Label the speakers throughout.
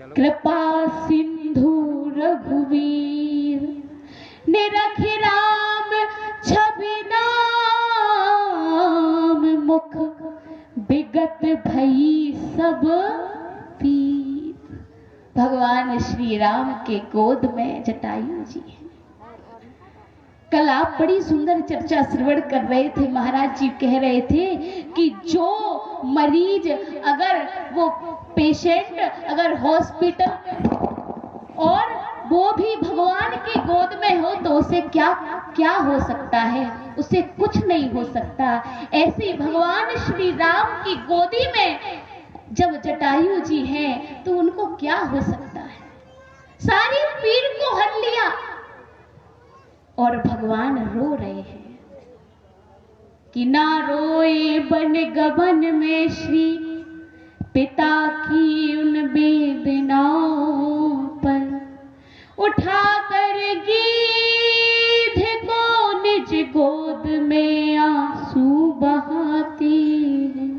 Speaker 1: कृपा सिंधु रघुवीर निरख राम छवि नाम मुख विगत भई सब पीर। भगवान श्री राम के गोद में जटायु जी है। कल आप बड़ी सुंदर चर्चा श्रवण कर रहे थे। महाराज जी कह रहे थे कि जो मरीज अगर वो पेशेंट अगर हॉस्पिटल और वो भी भगवान की गोद में हो तो उसे क्या क्या हो सकता है? उसे कुछ नहीं हो सकता। ऐसे भगवान श्री राम की गोदी में जब जटायु जी हैं तो उनको क्या हो सकता है? सारी पीड़ को हर लिया और भगवान रो रहे हैं कि ना रोए बन गगन में श्री पिता की उन बेदनाओं पर उठा कर गीध को निज गोद में आंसू बहाते हैं।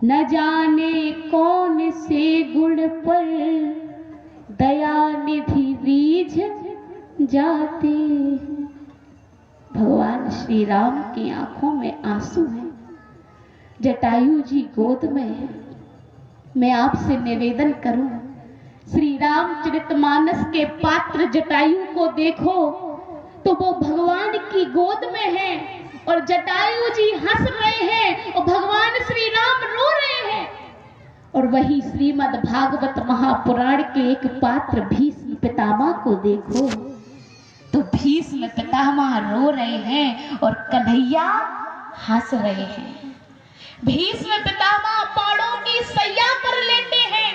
Speaker 1: न जाने कौन से गुण पर दया निधि रीझ जाते हैं। भगवान श्री राम की आंखों में आंसू हैं। जटायु जी गोद में है। मैं आपसे निवेदन करूं, श्री रामचरितमानस के पात्र जटायु को देखो तो वो भगवान की गोद में है और जटायु जी हंस रहे हैं और भगवान श्री राम रो रहे हैं। और वही श्रीमद् भागवत महापुराण के एक पात्र भीष्म पितामह को देखो तो भीष्म पितामह रो रहे हैं और कन्हैया हंस रहे हैं। भीष्म पितामह पौड़ों की सैया पर लेटे हैं।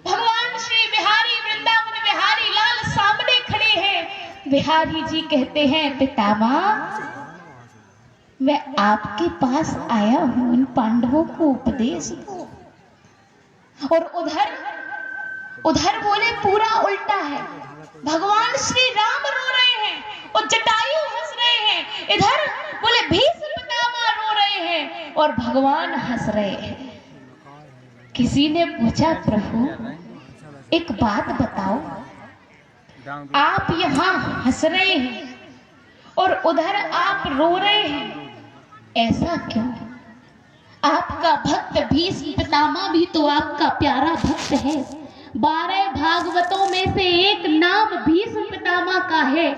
Speaker 1: भगवान श्री बिहारी वृंदावन बिहारी लाल सामने खड़े हैं। बिहारी जी कहते हैं पितामह मैं आपके पास आया हूं इन पांडवों को उपदेश दो। और उधर बोले पूरा उल्टा है। भगवान श्री राम रो रहे हैं और जटायु हंस रहे हैं। इधर बोले भीष्म पितामह रो रहे हैं और भगवान हंस रहे हैं। किसी ने पूछा प्रभु एक बात बताओ, आप यहाँ हंस रहे हैं और उधर आप रो रहे हैं, ऐसा क्यों? आपका भक्त भीष्म पितामह भी तो आपका प्यारा भक्त है। 12 भागवतों में से एक नाम भीष्म पितामह का है।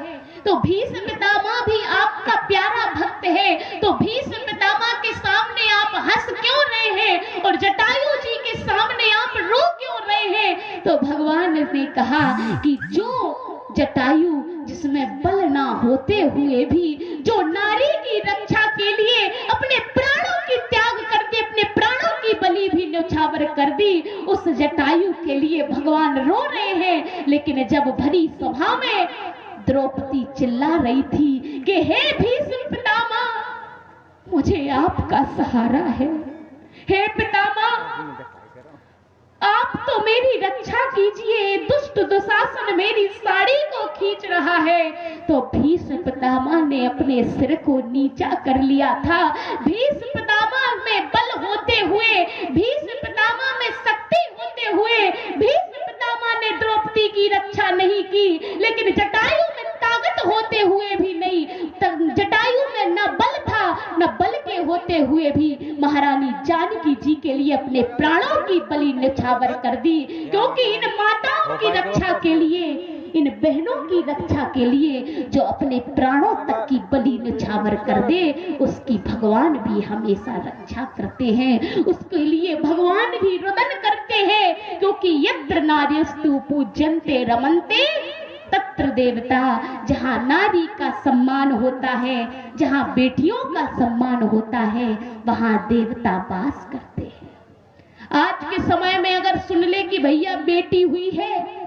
Speaker 1: तो भीष्म पितामह भी आपका प्यारा भक्त है। तो भीष्म पितामह के सामने आप हंस क्यों रहे हैं और जटायु जी के सामने आप रो क्यों रहे हैं? तो भगवान ने कहा कि जो जटायु जिसमें बल ना होते हुए भी जो नारी की रक्षा के लिए अपने प्राणों की त्याग करके अपने प्राणों की बलि भी न्यौछावर कर दी, उस जटायु के लिए भगवान रो रहे हैं। लेकिन जब भरी सभा में द्रौपदी चिल्ला रही थी कि हे भीष्म पितामह मुझे आपका सहारा है, हे पितामह आप तो मेरी रक्षा कीजिए, दुष्ट दुशासन मेरी साड़ी को खींच रहा है। तो भीष्म पितामह ने अपने सिर को नीचा कर लिया था। भीष्म पितामह में बल होते हुए, भीष्म पितामह में शक्ति होते हुए भीष्म पितामह ने द्रौपदी की रक्षा नहीं की। लेकिन जटायु में ताकत होते हुए भी नहीं, जटायु में न बल था न बल के होते हुए भी महारानी जानकी जी के लिए अपने प्राणों की बलि न्यौछावर कर दी। क्योंकि इन माताओं की रक्षा के लिए, इन बहनों की रक्षा के लिए जो अपने प्राणों तक की बलि न्यौछावर कर दे उसकी भगवान भी हमेशा रक्षा करते हैं। उसके लिए भगवान भी रुदन करते हैं। क्योंकि यत्र नार्यस्तु पूज्यन्ते रमन्ते तत्र देवता। जहाँ नारी का सम्मान होता है, जहाँ बेटियों का सम्मान होता है, वहाँ देवता वास करते हैं। आज के समय में अगर सुन ले कि भैया बेटी हुई है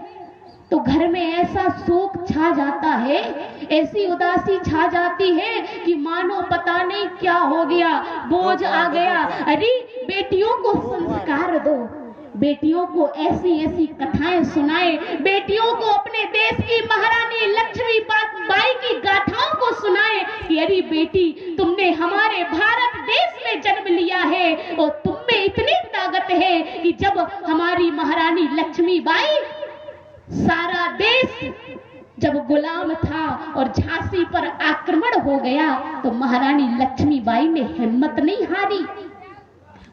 Speaker 1: तो घर में ऐसा शोक छा जाता है, ऐसी उदासी छा जाती है कि मानो पता नहीं क्या हो गया, बोझ आ गया। अरे बेटियों को संस्कार दो, बेटियों को ऐसी ऐसी कथाएं सुनाए, बेटियों को अपने देश की महारानी लक्ष्मीबाई की गाथाओं को सुनाए कि अरे बेटी तुमने हमारे भारत देश में जन्म लिया है और तुम में इतनी ताकत ताकत है कि जब हमारी महारानी लक्ष्मीबाई, सारा देश जब गुलाम था और झांसी पर आक्रमण हो गया तो महारानी लक्ष्मीबाई ने हिम्मत नहीं हारी।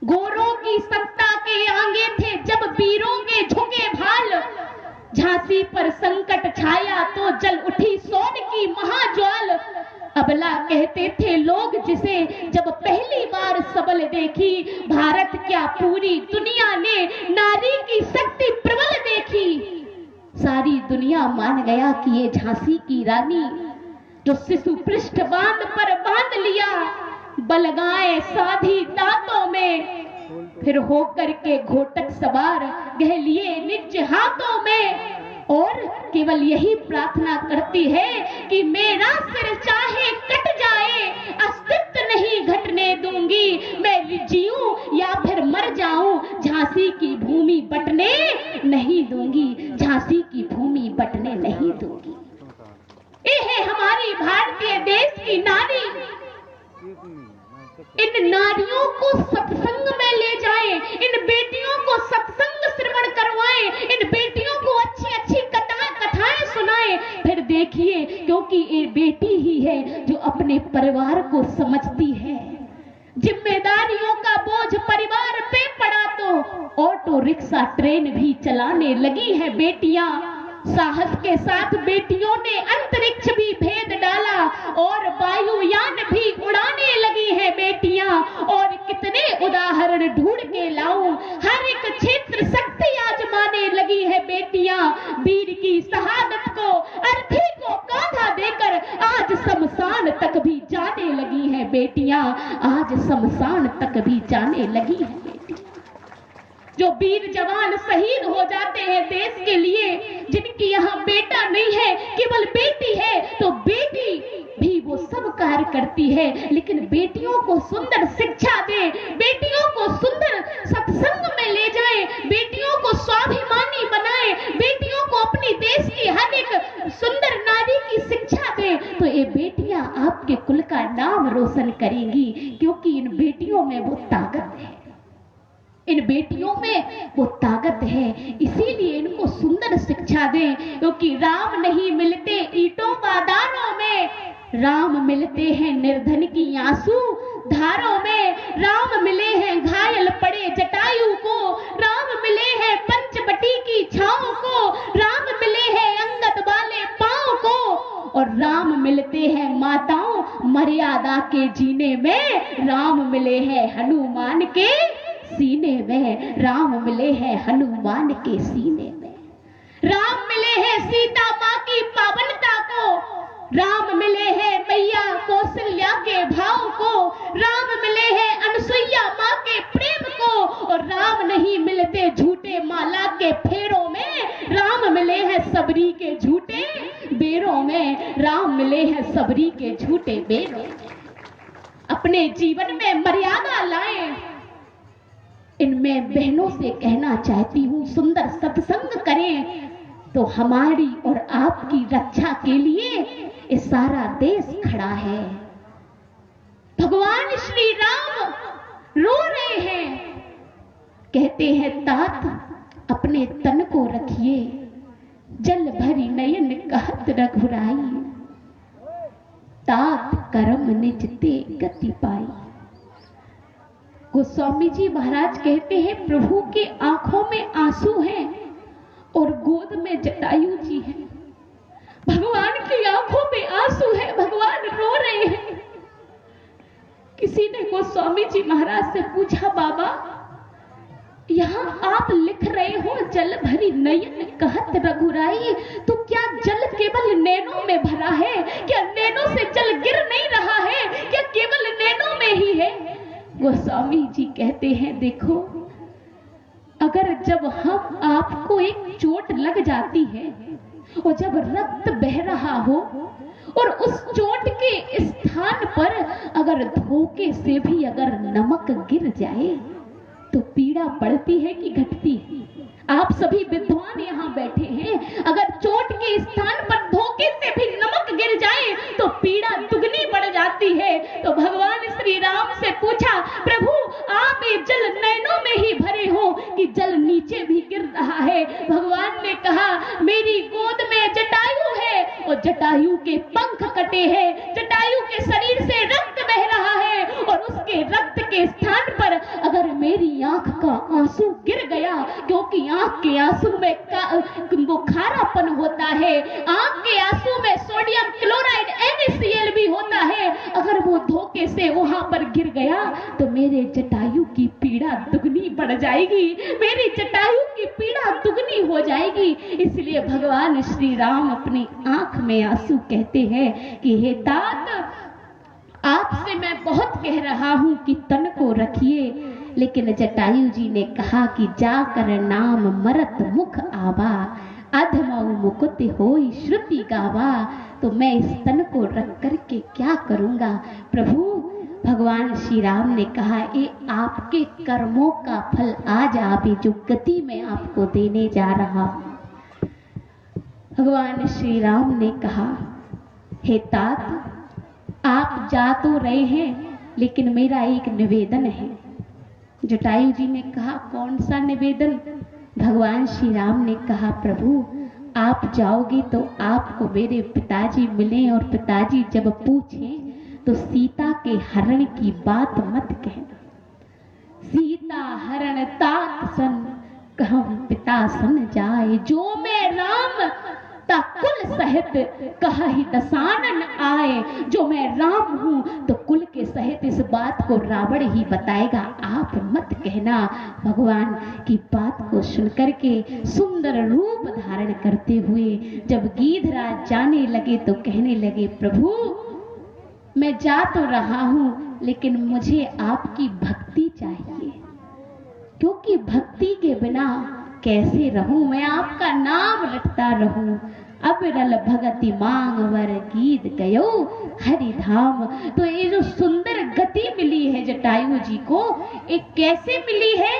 Speaker 1: गोरों की सत्ता के आगे थे जब वीरों के झुके भाल, झांसी पर संकट छाया तो जल उठी सोन की महाज्वाल। अबला कहते थे लोग जिसे जब पहली बार सबल देखी, भारत क्या पूरी दुनिया ने नारी की शक्ति प्रबल देखी। सारी दुनिया मान गया कि ये झांसी की रानी जो शिशु पृष्ठ बांध पर बांध लिया, बलगाए साधी दांतों में, फिर होकर के घोटक सवार गह लिए निज हाथों में, और केवल यही प्रार्थना करती है कि मेरा सिर चाहे कट जाए, अस्तित्व नहीं घटने दूंगी, मैं जीऊं या फिर मर जाऊं, झांसी की भूमि बटने नहीं दूंगी, झांसी की भूमि बटने नहीं दूंगी। ये है हमारी भारतीय देश की नारी। इन नारियों को सत्संग में ले जाएं, इन बेटियों को सत्संग श्रवण करवाएं, इन बेटियों को अच्छी अच्छी कथाएं सुनाएं। फिर देखिए, क्योंकि ये बेटी ही है जो अपने परिवार को समझती है। जिम्मेदारियों का बोझ परिवार पे पड़ा तो ऑटो रिक्शा ट्रेन भी चलाने लगी है बेटियां। साहस के साथ बेटियों ने अंतरिक्ष भी भेद डाला और वायुयान भी उड़ाने लगी है बेटियां। और कितने उदाहरण ढूंढ के लाऊं, हर एक क्षेत्र शक्ति आजमाने लगी है बेटियां। वीर की शहादत को, अर्थी को कांधा देकर आज शमशान तक भी जाने लगी है बेटियां, आज शमशान तक भी जाने लगी है बेटियां। जो वीर जवान शहीद हो जाते हैं देश के लिए, जिनकी यहाँ बेटा नहीं है केवल बेटी है, तो बेटी भी वो सब कार्य करती है। लेकिन बेटियों को सुंदर शिक्षा दे, बेटियों को सुंदर सत्संग में ले जाए, बेटियों को स्वाभिमानी बनाए, बेटियों को अपनी देश की हर एक सुंदर नारी की शिक्षा दे, तो ये बेटियां आपके कुल का नाम रोशन करेंगी। क्योंकि इन बेटियों में वो ताकत है, इन बेटियों में वो ताकत है। इसीलिए इनको सुंदर शिक्षा दें। क्योंकि राम नहीं मिलते ईंटों बादारों में, राम मिलते हैं निर्धन की आंसू धारों में। राम मिले हैं घायल पड़े जटायु को, राम मिले हैं पंचवटी की छाओं को, राम मिले हैं अंगद वाले पांव को, और राम मिलते हैं माताओं मर्यादा के जीने में। राम मिले हैं हनुमान के सीने में, राम मिले हैं हनुमान के सीने में। राम मिले हैं सीता माँ की पावनता को, राम मिले हैं मैया कौशल्या के भाव को, राम मिले हैं अनसुईया माँ के प्रेम को, और राम नहीं मिलते झूठे माला के फेरों में, राम मिले हैं सबरी के झूठे बेरों में, राम मिले हैं सबरी के झूठे बेरों में। अपने जीवन में मर्यादा लाएं। इनमें बहनों से कहना चाहती हूँ, सुंदर सत्संग करें तो हमारी और आपकी रक्षा के लिए ये सारा देश खड़ा है। भगवान श्री राम रो रहे हैं, कहते हैं तात अपने तन को रखिए, जल भरी नयन कहत रघुराई, तात करम निज ते गति पाई। गोस्वामी जी महाराज कहते हैं प्रभु के आंखों में आंसू हैं और गोद में जटायु जी हैं। भगवान की आंखों में आंसू है, भगवान रो रहे हैं। किसी ने गोस्वामी जी महाराज से पूछा, बाबा यहाँ आप लिख रहे हो जल भरी नयन कहत रघुराई, तो क्या जल केवल नैनों में भरा है? क्या नैनों से जल गिर नहीं रहा है? क्या केवल नैनों में ही है? गोस्वामी जी कहते हैं देखो, अगर जब हम आपको एक चोट लग जाती है और जब रक्त बह रहा हो और उस चोट के स्थान पर अगर धोखे से भी अगर नमक गिर जाए तो पीड़ा बढ़ती है कि घटती है? आप सभी विद्वान यहाँ बैठे हैं, अगर चोट के स्थान पर धोखे से भी नमक गिर जाए तो पीड़ा दुगनी बढ़ जाती है। तो भगवान श्री राम से पूछा, प्रभु आप ये जल नैनों में ही भरे हो है। भगवान ने कहा मेरी गोद में जटायु है और जटायु के पंख कटे हैं, जटायु के शरीर से रक्त बह रहा है और उसके रक्त के स्थान पर अगर मेरी आंख का आंसू गिर गया, क्योंकि आंख के आंसू में वो खारापन होता है, आंख के आंसू में सोडियम क्लोराइड NaCl भी होता है, अगर वो धोखे से वहां पर गिर गया तो मेरे जटायु की पीड़ा दुगनी बढ़ जाएगी, मेरी जटायु की पीड़ा दुगनी हो जाएगी। इसलिए भगवान श्री राम अपनी आंख में आंसू कहते हैं कि हे तात, आपसे मैं बहुत कह रहा हूं कि तन को रखिए, लेकिन जटायु जी ने कहा कि जाकर नाम मरत मुख आवा, अधमऊ मुकुट होई श्रुति गावा। तो मैं इस तन को रख करके क्या करूंगा प्रभु। भगवान श्री राम ने कहा ये आपके कर्मों का फल आज आप जो गति में आपको देने जा रहा हूं। भगवान श्री राम ने कहा हे तात, आप जा तो रहे हैं लेकिन मेरा एक निवेदन है। जटायु जी ने कहा कौन सा निवेदन। भगवान श्री राम ने कहा प्रभु आप जाओगे तो आपको मेरे पिताजी मिले और पिताजी जब पूछें तो सीता के हरण की बात मत कहना। सीता हरण तात सन कहम पिता सन जाए, जो मैं राम कुल सहित कहि दसानन आए। जो मैं राम हूं तो कुल के सहित इस बात को रावण ही बताएगा, आप मत कहना। भगवान की बात को सुनकर के सुंदर रूप धारण करते हुए जब गीधराज जाने लगे तो कहने लगे प्रभु मैं जा तो रहा हूं लेकिन मुझे आपकी भक्ति चाहिए, क्योंकि भक्ति के बिना कैसे रहूं, मैं आपका नाम रटता रहूं। अविरल भगति मांग वर गीत गयो हरि धाम। तो ये जो सुंदर गति मिली है जटायु जी को, एक कैसे मिली है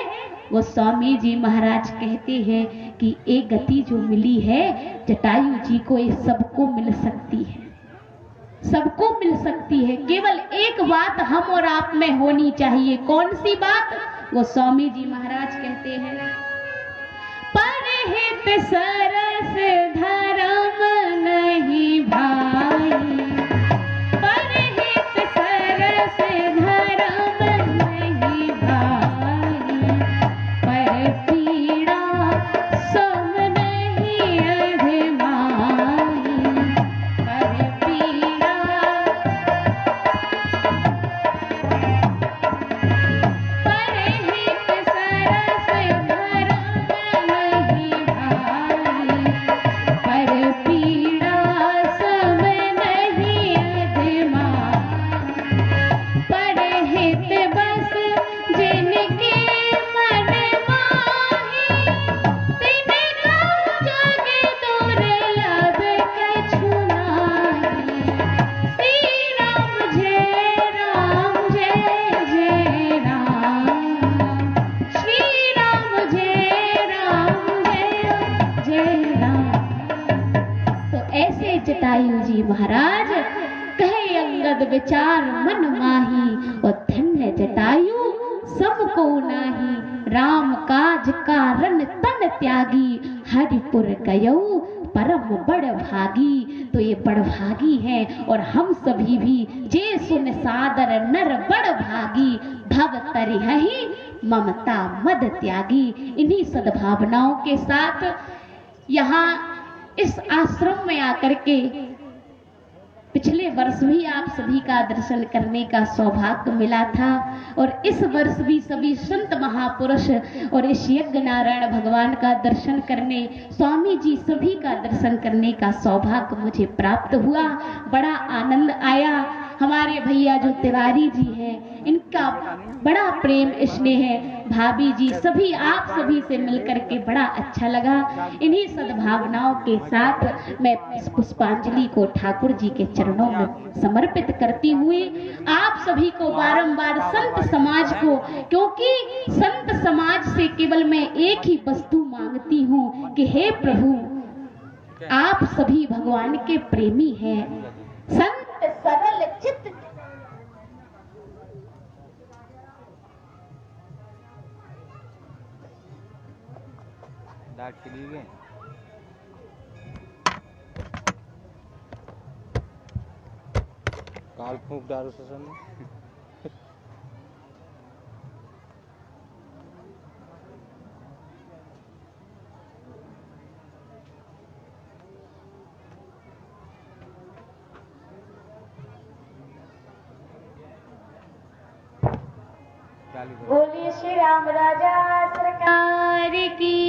Speaker 1: वो स्वामी जी महाराज कहते हैं कि एक गति जो मिली है जटायु जी को ये सबको मिल सकती है, सबको मिल सकती है। केवल एक बात हम और आप में होनी चाहिए। कौन सी बात? वो स्वामी जी महाराज कहते हैं परहित सरस धर्म नहीं भाई, परहित सरस धर्म नहीं भाई, पर पीड़ा सम नहीं अधमाई, पर पीड़ा परहित सरस धर्म नहीं भाई, पर पीड़ा सम नहीं अधमाई, परहित बस जिनके मन माही, तिन्हे कहूँ जग दुर्लभ कछु नाहि। श्री राम जय जय राम, श्री राम जय जय राम। तो ऐसे जटायु जी महाराज कहे अंगद विचार मन माही, और धन्य जटायु सब को नाही, राम काज कारण तन त्यागी, हरिपुर गयो परम बड़ भागी। तो ये बड़ भागी है और हम सभी भी जे सुन सादर नर बड़ भागी, भव तरिहहि ममता मद त्यागी। इन्हीं सद्भावनाओं के साथ यहाँ इस आश्रम में आकर के पिछले वर्ष भी आप सभी का दर्शन करने का सौभाग्य मिला था, और इस वर्ष भी सभी संत महापुरुष और इस यज्ञ नारायण भगवान का दर्शन करने, स्वामी जी सभी का दर्शन करने का सौभाग्य मुझे प्राप्त हुआ। बड़ा आनंद आया। हमारे भैया जो तिवारी जी हैं इनका बड़ा प्रेम स्नेह है, भाभी जी सभी आप सभी से मिलकर के बड़ा अच्छा लगा। इन्हीं सद्भावनाओं के साथ मैं इस पुष्पांजलि को ठाकुर जी के चरणों में समर्पित करती हुई आप सभी को बारंबार संत समाज को, क्योंकि संत समाज से केवल मैं एक ही वस्तु मांगती हूँ कि हे प्रभु आप सभी भगवान के प्रेमी हैं, संत सरल चित्त
Speaker 2: दाट के लिए गए काल फूंक डालो ससन में
Speaker 1: बोलिए श्री राम राजा सरकार की।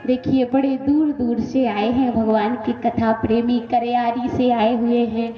Speaker 1: देखिए बड़े दूर दूर से आए हैं भगवान की कथा प्रेमी, करयारी से आए हुए हैं,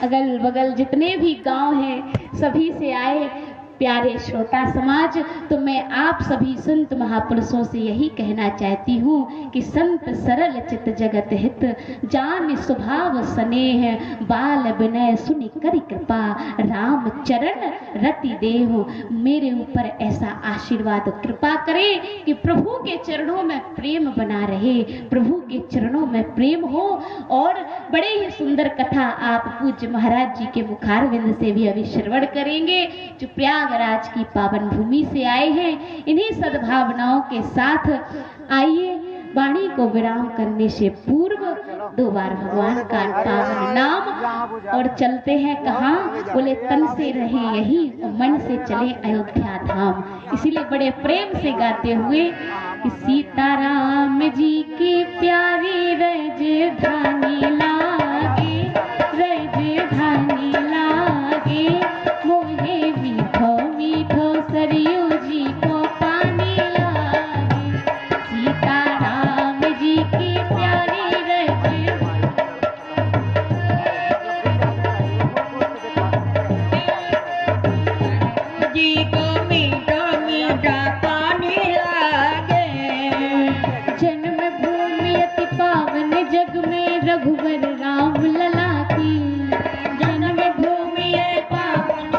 Speaker 1: अगल बगल जितने भी गांव हैं सभी से आए प्यारे श्रोता समाज। तो मैं आप सभी संत महापुरुषों से यही कहना चाहती हूँ कि संत सरल चित जगत हित, जान स्वभाव स्नेह, बाल विनय सुनि करि कृपा, राम चरण रति देहु। मेरे ऊपर ऐसा आशीर्वाद कृपा करें कि प्रभु के चरणों में प्रेम बना रहे, प्रभु के चरणों में प्रेम हो। और बड़े ही सुंदर कथा आप पूज्य महाराज जी के मुखारविंद से भी अभी श्रवण करेंगे, जो प्रयागराज की पावन भूमि से आए हैं। इन्हीं सद्भावनाओं के साथ आइए वाणी को विराम करने से पूर्व दो बार भगवान का पावन नाम, और चलते हैं कहाँ, बोले तन से रहे यही और मन से चले अयोध्या धाम। इसीलिए बड़े प्रेम से गाते हुए कि सीताराम जी की प्यारी राजधानी लागे, राजधानी लागे, मोहे मीठो मीठो सरयू जी को पानी लागे, सीताराम जी की प्यारी जी को मीठा मीठा पानी लागे, जन्म भूमि अति पावन जग में रघुवर राम लला की, जन्म भूमि पावन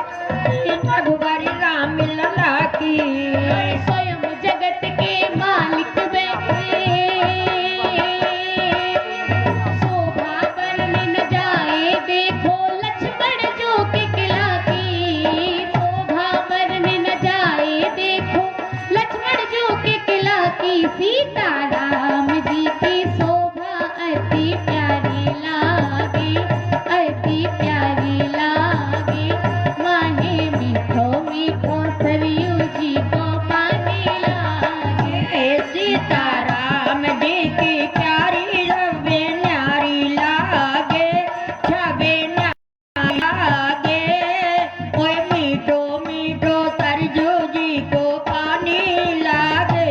Speaker 1: रघुवर राम लला की, स्वयं जगत के मालिक बैठे, शोभा बरन न जाए देखो लक्ष्मण जो के किला की, शोभा बरन न जाए देखो लक्ष्मण जो के किला की, सीताराम जी की शोभा अति प्यारी लागे, अति प्यारी लागे, माहे मीठो मीठो सरयू जी को पानी लागे, सीताराम जी की प्यारी रवे न्यारी लागे, छबे न्यारी लागे, ओए मीठो मीठो सरयू जी को पानी लागे,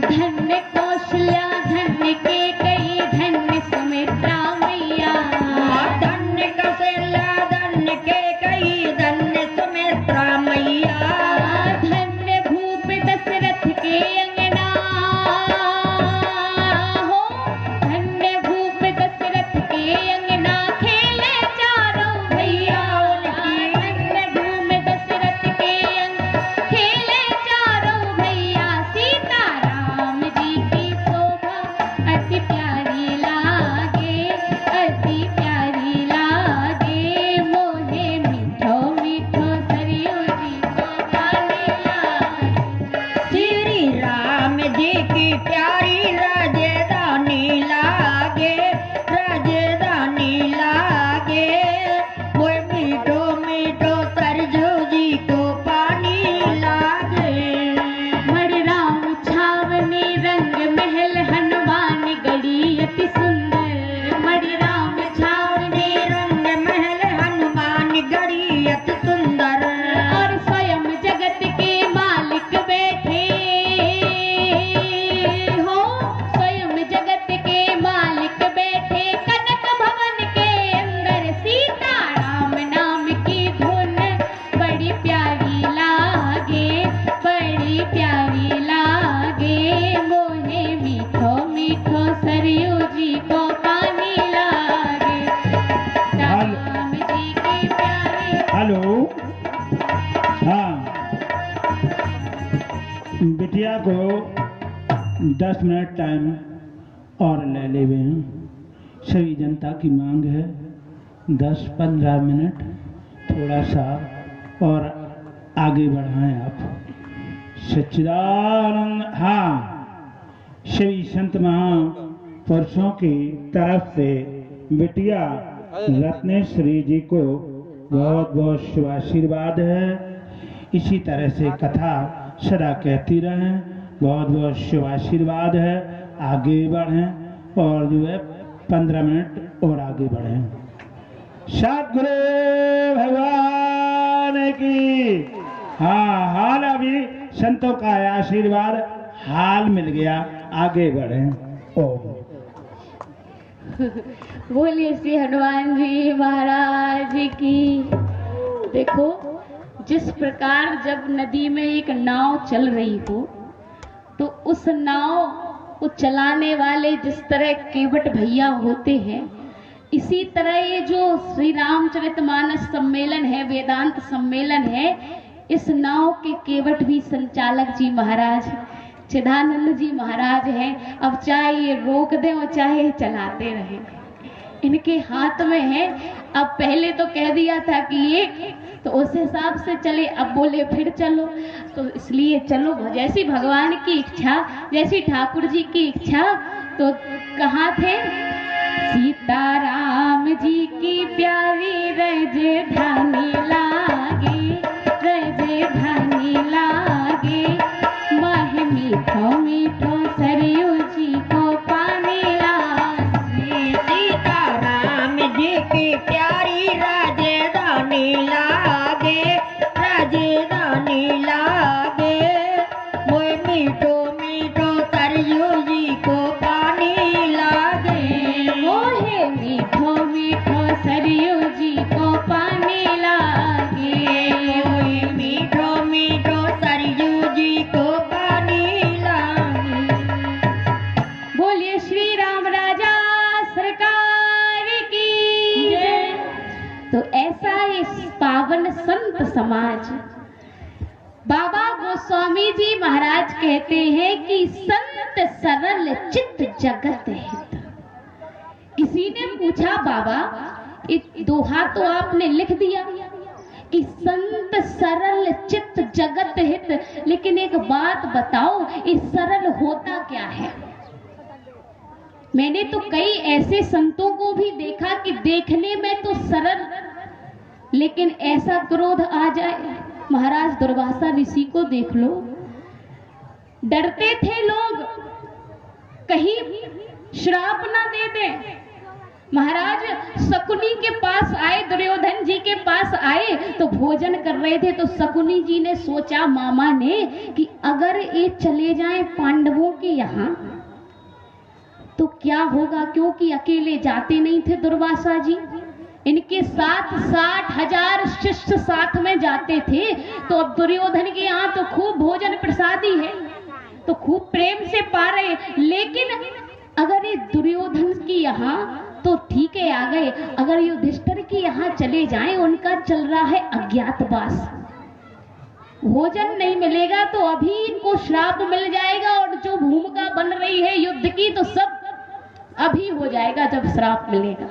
Speaker 1: धन्य कौशल्या धन्य के कई धन्य सुमित्रा मैया, धन्य कौशल्या धन्य के कई धन्य सुमित्रा मैया, धन्य भूप दशरथ के अंगना हो, धन्य भूप दशरथ के अंगना, खेले चारों भैया उनकी, धन्य भूप दशरथ के अंगना, खेले चारों भैया, सीताराम जी की शोभा अति प्यारी लागे, अति प्यारी लागे, मोहे मीठो मीठो सरयू जी को पानी लागे, श्री राम जी की प्यारी राजधानी लागे, राजधानी लागे, मोहे मीठो मीठो सरयू जी को पानी लागे, मर राम छावनी रंग महल हनुमान गढ़ी अति सुंदर, मर राम छावनी रंग महल हनुमान गढ़ी अति सुंदर, और स्वयं जगत के मालिक बैठे हो, स्वयं जगत के मालिक बैठे कनक भवन के अंदर, सीताराम नाम की धुन बड़ी प्यारी लागे, बड़ी प्यारी लागे, मोहे मीठो मीठो सरयू जी को पानी लागे, राम जी की प्यारी।
Speaker 3: हेलो, हाँ, बिटिया को 10 मिनट टाइम और ले ले हुए हैं। सभी जनता की मांग है 10-15 मिनट थोड़ा सा और आगे बढ़ाएं आप। सच्चिदानंद, हाँ, श्री संत महापुरुषों की तरफ से बिटिया रत्नेश्वरी जी को बहुत बहुत शुभ आशीर्वाद है। इसी तरह से कथा सदा कहती रहें। बहुत बहुत शुभ आशीर्वाद है। आगे बढ़ें और जो है 15 मिनट और आगे बढ़ें। सद्गुरु भगवान की। हाँ, हाल अभी संतों का आशीर्वाद हाल मिल गया। आगे बढ़ें। ओम।
Speaker 1: बोलिए श्री हनुमान जी महाराज की। देखो, जिस प्रकार जब नदी में एक नाव चल रही हो तो उस नाव को चलाने वाले जिस तरह केवट भैया होते हैं, इसी तरह ये जो श्री रामचरितमानस सम्मेलन है, वेदांत सम्मेलन है, इस नाव के केवट भी संचालक जी महाराज चिदानंद जी महाराज हैं। अब चाहे ये रोक दें और चाहे चलाते रहें, इनके हाथ में है। अब पहले तो कह दिया था कि एक, तो उस हिसाब से चले। अब बोले फिर चलो, तो इसलिए चलो जैसी भगवान की इच्छा, जैसी ठाकुर जी की इच्छा। तो कहाँ थे? सीताराम जी की प्यारी राजधानी लागे, राजधानी लागे, माह मीठो मीठो सरयू जी को पानी लागे।
Speaker 4: सीताराम जी की प्यारी राजधानी लागे, राजधानी लागे, मोए मीठो मीठो सरयू जी को पानी लागे।
Speaker 1: मोहे मीठो मीठो सरयू जी को पानी लागे,
Speaker 4: मोए मीठो मीठो सरयू जी को पानी लागे।
Speaker 1: बोलिए श्री राम राजा सरकार की जय। तो ऐसा इस पावन संत समाज, बाबा गोस्वामी जी महाराज कहते हैं कि संत सरल चित्त जगत हित। किसी ने पूछा, बाबा एक दोहा तो आपने लिख दिया कि संत सरल चित्त जगत हित, लेकिन एक बात बताओ, इस सरल होता क्या है? मैंने तो कई ऐसे संतों को भी देखा कि देखने में तो सरल, लेकिन ऐसा क्रोध आ जाए। महाराज दुर्वासा ऋषि को देख लो, डरते थे लोग कहीं श्राप ना दे दें। महाराज शकुनी के पास आए, दुर्योधन जी के पास आए तो भोजन कर रहे थे, तो शकुनी जी ने सोचा, मामा ने, कि अगर ये चले जाएं पांडवों के यहाँ तो क्या होगा, क्योंकि अकेले जाते नहीं थे दुर्वासा जी, इनके साथ 60,000 शिष्य साथ में जाते थे। तो अब दुर्योधन के यहाँ तो खूब भोजन प्रसादी है, तो खूब प्रेम से पा रहे, लेकिन अगर ये दुर्योधन की यहाँ तो ठीक है आ गए, अगर युधिष्ठिर के यहाँ चले जाएं, उनका चल रहा है अज्ञातवास, भोजन नहीं मिलेगा तो अभी इनको श्राप मिल जाएगा, और जो भूमिका बन रही है युद्ध की तो सब अभी हो जाएगा जब श्राप मिलेगा।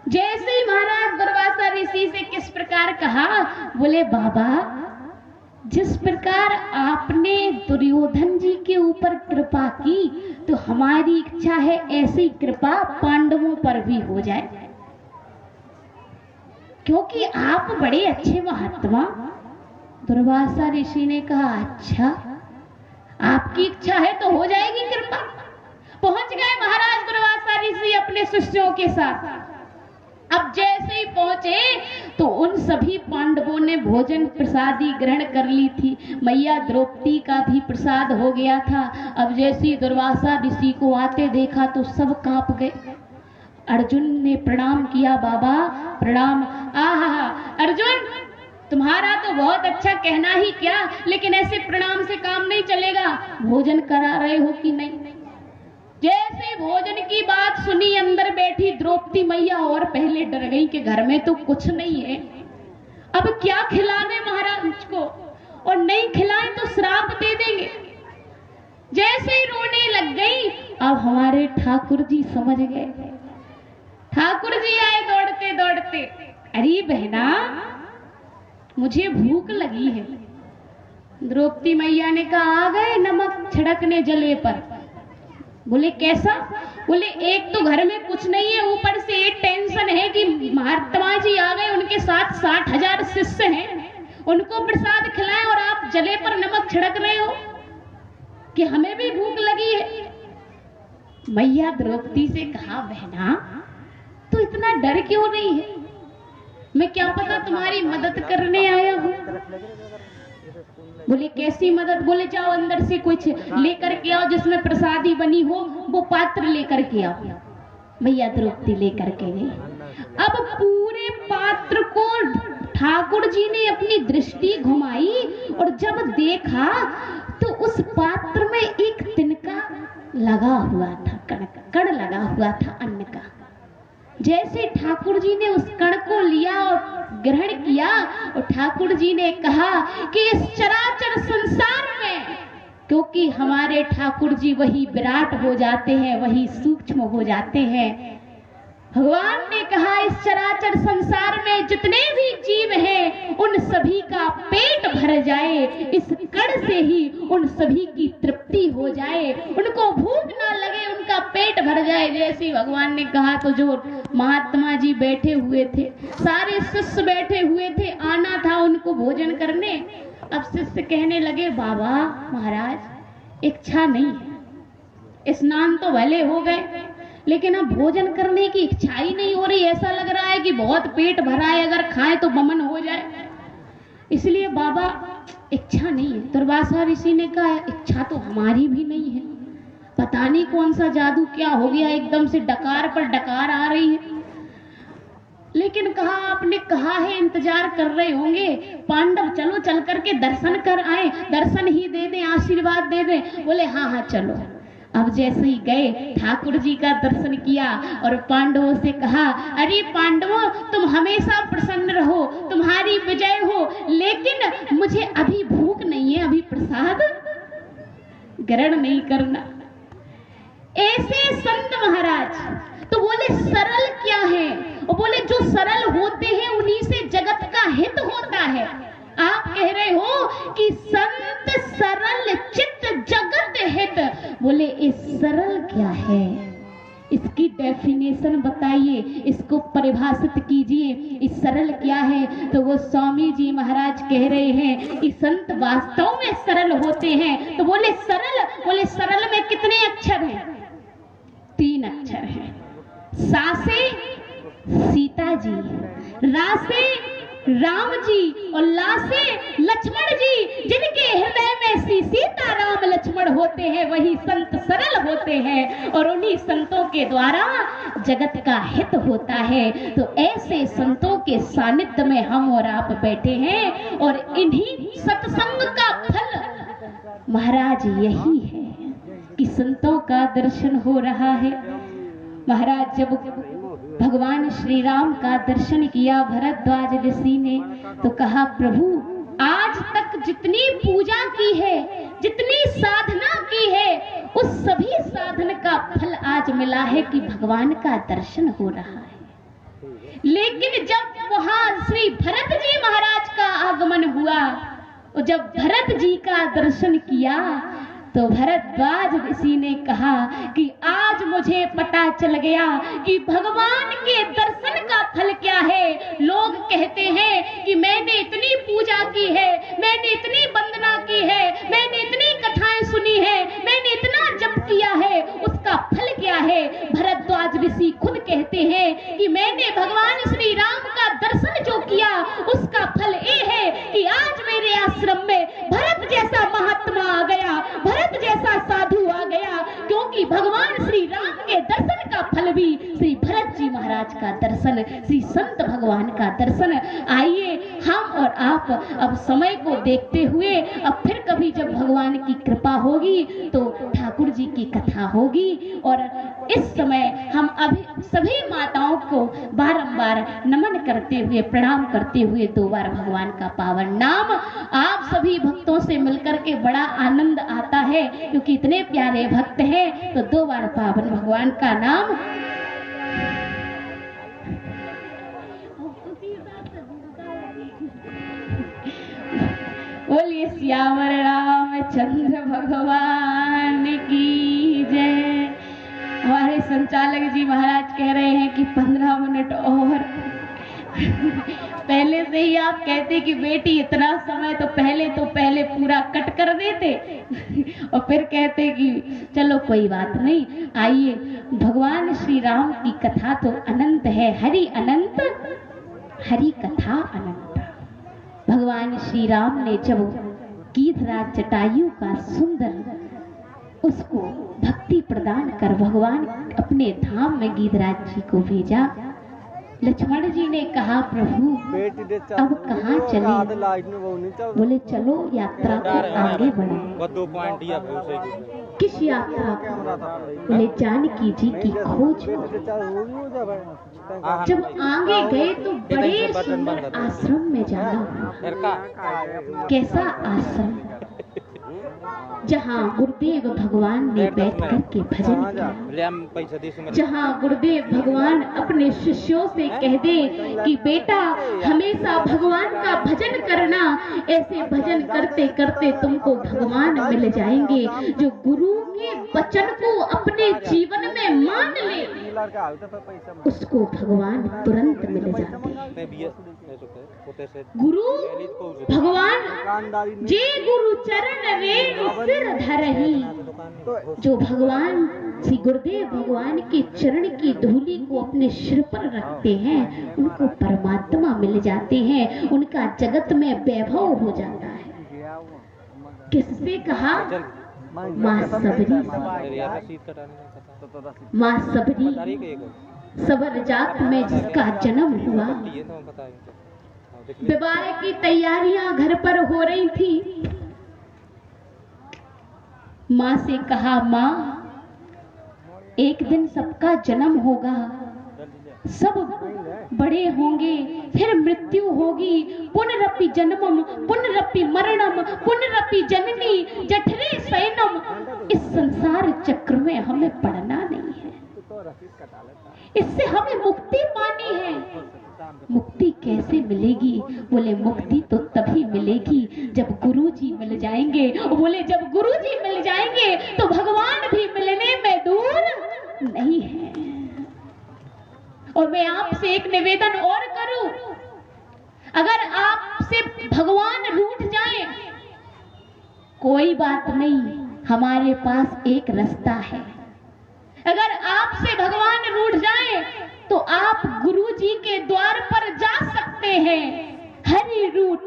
Speaker 1: जैसे ही महाराज दुर्वासा ऋषि से किस प्रकार कहा, बोले बाबा जिस प्रकार आपने दुर्योधन जी के ऊपर कृपा की, तो हमारी इच्छा है ऐसी कृपा पांडवों पर भी हो जाए, क्योंकि आप बड़े अच्छे महात्मा। दुर्वासा ऋषि ने कहा, अच्छा आपकी इच्छा है तो हो जाएगी कृपा। पहुंच गए महाराज दुर्वासा ऋषि अपने शिष्यों के साथ। अब जैसे ही पहुंचे तो उन सभी पांडवों ने भोजन प्रसादी ग्रहण कर ली थी, मैया द्रौपदी का भी प्रसाद हो गया था। अब जैसे ही दुर्वासा ऋषि को आते देखा तो सब कांप गए। अर्जुन ने प्रणाम किया, बाबा प्रणाम। आहा अर्जुन, तुम्हारा तो बहुत अच्छा कहना ही क्या, लेकिन ऐसे प्रणाम से काम नहीं चलेगा, भोजन करा रहे हो कि नहीं? जैसे भोजन की बात सुनी, अंदर बैठी द्रौपदी मैया और पहले डर गई कि घर में तो कुछ नहीं है, अब क्या खिलाने महाराज को, और नहीं खिलाए तो श्राप दे देंगे। जैसे ही रोने लग गई, अब हमारे ठाकुर जी समझ गए। ठाकुर जी आए दौड़ते दौड़ते, अरे बहना मुझे भूख लगी है, द्रौपदी मैया ने कहा आ गए नमक छिड़कने जले पर। बोले कैसा? बोले एक तो घर में कुछ नहीं है, ऊपर से एक टेंशन है कि महात्मा जी आ गए, उनके साथ 60,000 शिष्य हैं, उनको प्रसाद खिलाएं और आप जले पर नमक छिड़क रहे हो कि हमें भी भूख लगी है। मैया द्रौपदी से कहा बहना तो इतना डर क्यों नहीं है? मैं क्या पता तुम्हारी मदद करने आया हूँ। बोले कैसी मदद? बोले जाओ अंदर से कुछ लेकर के आओ जिसमें प्रसादी बनी हो, वो पात्र लेकर के आओ। मैया द्रौपदी लेकर के गई। अब पूरे पात्र को ठाकुर जी ने अपनी दृष्टि घुमाई और जब देखा तो उस पात्र में एक तिनका लगा हुआ था, कण लगा हुआ था अन्न का। जैसे ठाकुर जी ने उस कण को लिया और ग्रहण किया और ठाकुर जी ने कहा कि इस चराचर संसार में, क्योंकि हमारे ठाकुर जी वही विराट हो जाते हैं, वही सूक्ष्म हो जाते हैं। भगवान ने कहा इस चराचर संसार में जितने भी जीव हैं उन सभी का पेट भर जाए, इस कण से ही उन सभी की तृप्ति हो जाए, उनको भूख ना लगे, उनका पेट भर जाए। जैसे भगवान ने कहा तो जो महात्मा जी बैठे हुए थे, सारे शिष्य बैठे हुए थे, आना था उनको भोजन करने। अब शिष्य कहने लगे बाबा महाराज इच्छा नहीं है, स्नान तो भले हो गए लेकिन अब भोजन करने की इच्छा ही नहीं हो रही। ऐसा लग रहा है कि बहुत पेट भरा है, अगर खाएं तो बमन हो जाए, इसलिए बाबा इच्छा नहीं है। दुर्वासा ऋषि ने कहा इच्छा तो हमारी भी नहीं है, पता नहीं कौन सा जादू क्या हो गया, एकदम से डकार पर डकार आ रही है। लेकिन कहा आपने कहा है इंतजार कर रहे होंगे पांडव, चलो चल करके दर्शन कर आए, दर्शन ही दे दें, आशीर्वाद दे दें। बोले हाँ हाँ चलो। अब जैसे ही गए ठाकुर जी का दर्शन किया और पांडवों से कहा अरे पांडवों तुम हमेशा प्रसन्न रहो, तुम्हारी विजय हो, लेकिन मुझे अभी भूख नहीं है, अभी प्रसाद ग्रहण नहीं करना। ऐसे संत महाराज तो बोले सरल क्या है? और बोले जो सरल होते हैं उन्हीं से जगत का हित होता है। आप कह रहे हो कि संत सरल चित्त जगत हित, बोले इस सरल क्या है, इसकी डेफिनेशन बताइए, इसको परिभाषित कीजिए, इस सरल क्या है? तो वो स्वामी जी महाराज कह रहे हैं कि संत वास्तव में सरल होते हैं। तो बोले सरल, बोले सरल में कितने अक्षर हैं? 3 अक्षर हैं। सा से सीता जी, रा से राम जी और ला से लक्ष्मण जी। जिनके हृदय में श्री सीता राम लक्ष्मण होते हैं वही संत सरल होते हैं और उन्हीं संतों के द्वारा जगत का हित होता है। तो ऐसे संतों के सानिध्य में हम और आप बैठे हैं और इन्हीं सत्संग का फल महाराज यही है कि संतों का दर्शन हो रहा है। महाराज जब भगवान श्री राम का दर्शन किया भरद्वाज ऋषि ने तो कहा प्रभु आज तक जितनी पूजा की है, जितनी साधना की है, उस सभी साधन का फल आज मिला है कि भगवान का दर्शन हो रहा है। लेकिन जब वहां श्री भरत जी महाराज का आगमन हुआ और जब भरत जी का दर्शन किया तो भरद्वाज ऋषि ने कहा कि आज मुझे पता चल गया कि भगवान के दर्शन का फल क्या है। लोग कहते हैं कि मैंने इतनी पूजा की है, मैंने इतनी वंदना की है, मैंने इतनी कथाएं सुनी है, मैंने इतना जप किया है, उसका फल क्या है? भरद्वाज ऋषि खुद कहते हैं कि मैंने भगवान श्री राम का दर्शन जो किया उसका फल ये है कि आज मेरे आश्रम में भरत जैसा महात्मा आ गया, भरत जैसा साधु आ गया, क्योंकि भगवान श्री राम के दर्शन का फल भी श्री भरत जी महाराज का दर्शन, श्री संत भगवान का दर्शन। आइए हम और आप अब समय को देखते हुए अब फिर कभी जब भगवान की कृपा होगी तो ठाकुर जी की कथा होगी और इस समय हम अभी सभी माताओं को बारंबार नमन करते हुए प्रणाम करते हुए 2 बार भगवान का पावन नाम आप सभी भक्तों से मिलकर के बड़ा आनंद आता है क्योंकि इतने प्यारे भक्त हैं। तो 2 बार पावन भगवान का नाम। बोलिए श्यावर रामचंद्र भगवान की जय। हमारे संचालक जी महाराज कह रहे हैं कि 15 मिनट और। पहले से ही आप कहते कि बेटी इतना समय तो पहले पूरा कट कर देते और फिर कहते कि चलो कोई बात नहीं, आइए। भगवान श्री राम की कथा तो अनंत है, हरि अनंत, हरि कथा अनंत। भगवान श्री राम ने जब गीधराज जटायु का सुंदर उसको भक्ति प्रदान कर भगवान अपने धाम में गीधराज जी को भेजा। लक्ष्मण जी ने कहा प्रभु अब कहाँ चले? बोले चलो यात्रा को आगे बढ़ाएं। किस यात्रा को? बोले जानकी जी की खोज को। जब आगे गए तो बड़े सुंदर आश्रम में जाना। कैसा आश्रम? जहाँ गुरुदेव भगवान ने बैठ कर के भजन किया, जहाँ गुरुदेव भगवान अपने शिष्यों से कह दे कि बेटा हमेशा भगवान का भजन करना, ऐसे भजन करते करते तुमको भगवान मिल जाएंगे। जो गुरु के वचन को अपने जीवन में मान ले उसको भगवान तुरंत मिल जाते हैं। गुरु भगवान जे गुरु चरण रेणु सिर धरहि। जो भगवान श्री गुरुदेव भगवान के चरण की धूलि को अपने सिर पर रखते हैं उनको परमात्मा मिल जाते हैं, उनका जगत में वैभव हो जाता है। किससे कहा? माँ सबरी, माँ सबरी सबर जात में जिसका जन्म हुआ। विवाह की तैयारियां घर पर हो रही थी। माँ से कहा माँ एक दिन सबका जन्म होगा, सब बड़े होंगे, फिर मृत्यु होगी। पुनरपि जन्मम पुनरपि मरणम पुनरपि जननी जठरे शयनम। इस संसार चक्र में हमें पड़ना नहीं है, इससे हमें मुक्ति पानी है। मुक्ति कैसे मिलेगी? बोले मुक्ति तो तभी मिलेगी जब गुरुजी मिल जाएंगे। बोले जब गुरुजी मिल जाएंगे तो भगवान भी मिलने में दूर नहीं है। और मैं आपसे एक निवेदन और करूं, अगर आपसे भगवान रूठ जाए कोई बात नहीं, हमारे पास एक रास्ता है। अगर आपसे भगवान रूठ जाए तो आप गुरुजी के द्वार पर जा सकते हैं। हरि रूठ